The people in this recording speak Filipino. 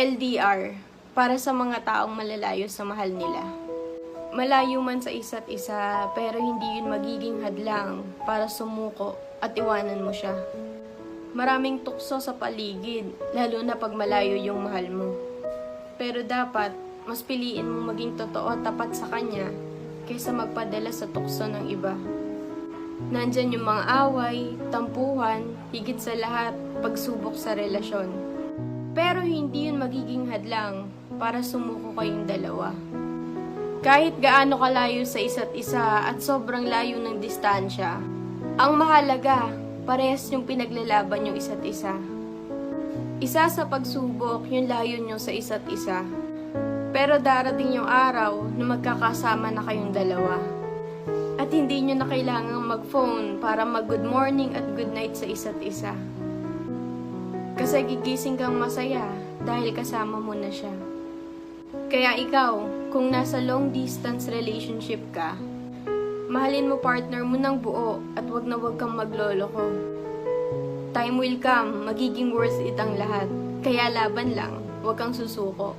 LDR, para sa mga taong malalayo sa mahal nila. Malayo man sa isa't isa, pero hindi yun magiging hadlang para sumuko at iwanan mo siya. Maraming tukso sa paligid, lalo na pag malayo yung mahal mo. Pero dapat, mas piliin mong maging totoo at tapat sa kanya kaysa magpadala sa tukso ng iba. Nandyan yung mga away, tampuhan, higit sa lahat, pagsubok sa relasyon. Pero hindi yun magiging hadlang para sumuko kayong dalawa. Kahit gaano kalayo sa isa't isa at sobrang layo ng distansya, ang mahalaga, parehas yung pinaglalaban yung isa't isa. Isa sa pagsubok yung layo nyo sa isa't isa. Pero darating yung araw na magkakasama na kayong dalawa. At hindi nyo na kailangang mag-phone para mag-good morning at good night sa isa't isa. Kasi gigising kang masaya dahil kasama mo na siya. Kaya ikaw, kung nasa long distance relationship ka, mahalin mo partner mo ng buo at wag na wag kang magloloko. Time will come, magiging worth it ang lahat. Kaya laban lang, wag kang susuko.